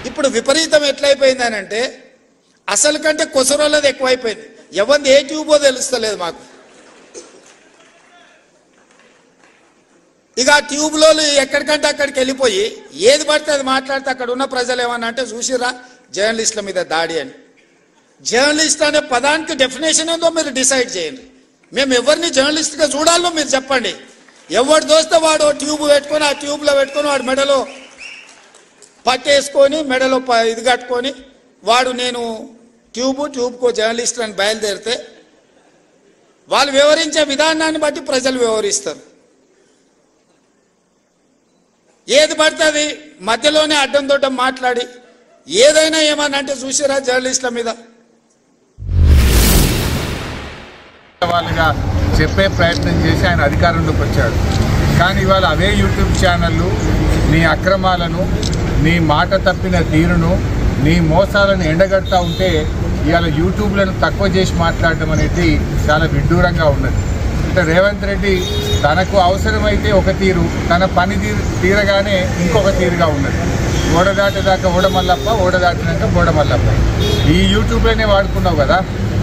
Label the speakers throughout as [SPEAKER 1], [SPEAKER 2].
[SPEAKER 1] ఇప్పుడు విపరీతం ఎట్లయిపోయిందనంటే అసలు కంటే కొసరోళ్ళది ఎక్కువైపోయింది. ఎవరిది ఏ ట్యూబో తెలుస్తలేదు మాకు. ఇక ఆ ట్యూబ్లో ఎక్కడికంటే అక్కడికి వెళ్ళిపోయి ఏది పడితే అది మాట్లాడితే అక్కడ ఉన్న ప్రజలు ఏమన్నా అంటే చూసిరా జర్నలిస్టుల మీద దాడి అని. జర్నలిస్ట్ అనే పదానికి డెఫినేషన్ ఏందో మీరు డిసైడ్ చేయండి. మేము ఎవరిని జర్నలిస్ట్గా చూడాలో మీరు చెప్పండి. ఎవడు దోస్తే వాడు ట్యూబ్ పెట్టుకొని ఆ ట్యూబ్లో పెట్టుకొని వాడు మెడలో పట్టేసుకొని మెడలో ఇది కట్టుకొని వాడు నేను ట్యూబ్కో జర్నలిస్ట్ అని బయలుదేరితే వాళ్ళు వివరించే విధానాన్ని బట్టి ప్రజలు వివరిస్తారు. ఏది పడితే అది మధ్యలోనే అడ్డం దొడ్డం మాట్లాడి ఏదైనా ఏమన్నా అంటే చూసారా జర్నలిస్టుల మీద
[SPEAKER 2] వాళ్ళుగా చెప్పే ప్రయత్నం చేసి ఆయన అధికారంలోకి వచ్చాడు. కానీ ఇవాళ అవే యూట్యూబ్ ఛానళ్ళు నీ అక్రమాలను, నీ మాట తప్పిన తీరును, నీ మోసాలను ఎండగడతా ఉంటే ఇవాళ యూట్యూబ్లను తక్కువ చేసి మాట్లాడడం అనేది చాలా విడ్డూరంగా ఉన్నది. అంటే రేవంత్ రెడ్డి తనకు అవసరమైతే ఒక తీరు, తన పని తీరగానే ఇంకొక తీరుగా ఉన్నది. ఓడదాటేదాకా ఓడమల్లప్ప, ఓడదాటినాక బోడమల్లప్ప. ఈ యూట్యూబ్లోనే వాడుకున్నావు కదా.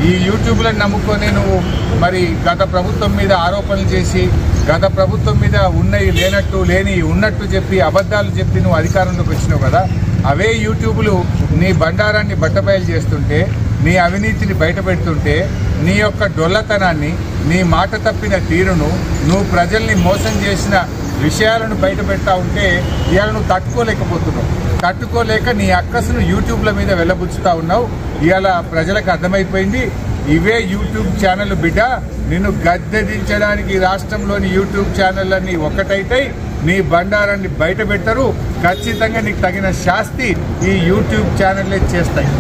[SPEAKER 2] ఈ యూట్యూబ్లను నమ్ముకొని నువ్వు మరి గత ప్రభుత్వం మీద ఆరోపణలు చేసి గత ప్రభుత్వం మీద ఉన్నవి లేనట్టు లేని ఉన్నట్టు చెప్పి అబద్ధాలు చెప్పి నువ్వు అధికారంలోకి వచ్చినావు కదా. అవే యూట్యూబ్లు నీ బండారాన్ని బట్టబయలు చేస్తుంటే, నీ అవినీతిని బయటపెడుతుంటే, నీ యొక్క డొల్లతనాన్ని, నీ మాట తప్పిన తీరును, నువ్వు ప్రజల్ని మోసం చేసిన విషయాలను బయటపెడతా ఉంటే ఇవాళ నువ్వు తట్టుకోలేకపోతున్నావు. తట్టుకోలేక నీ అక్కసును యూట్యూబ్ల మీద వెళ్ళబుచ్చుతా ఉన్నావు. ఇవాళ ప్రజలకు అర్థమైపోయింది ఇవే యూట్యూబ్ ఛానల్ బిడ్డ నిన్ను గద్దెదించడానికి రాష్ట్రంలోని యూట్యూబ్ ఛానళ్ళన్నీ ఒకటైతే నీ బండారాన్ని బయట పెడతారు. ఖచ్చితంగా నీకు తగిన శాస్తి ఈ యూట్యూబ్ ఛానళ్ళే చేస్తాయి.